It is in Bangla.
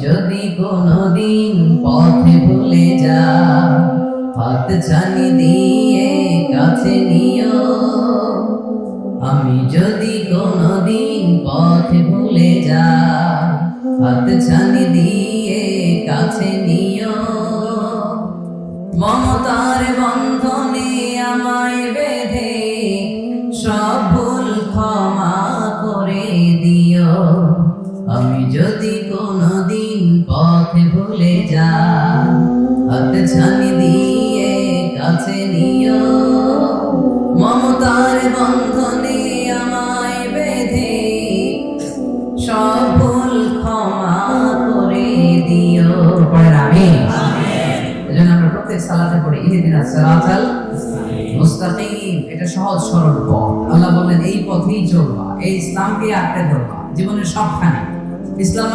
যদি কোনদিন পথে ভুলে যাই, হাত ছানি দিয়ে কাছে নিও। আমি যদি কোনদিন পথে ভুলে যাই, হাত ছানি দিয়ে কাছে নিও। মমতার বন্ধনে আমায় বেঁধে সব ভুল ক্ষমা করে দিও। আমি যদি কোনদিন পথে ভুলে যাই, হাত ছানি দিয়ে কাছে নিও। মমতার বন্ধনে আমায় বেঁধে সব ভুল ক্ষমা করে দিও। আমিন। এজন্য আমরা প্রত্যেক সালাতে পড়ি ইহদিনাস সিরাতাল মুস্তাকিম। এটা সহজ সরল পথ। আল্লাহ বললেন এই পথেই চলবা, এই ইসলামকে আঁকড়ে ধরবা জীবনের সবখানে। ইসলাম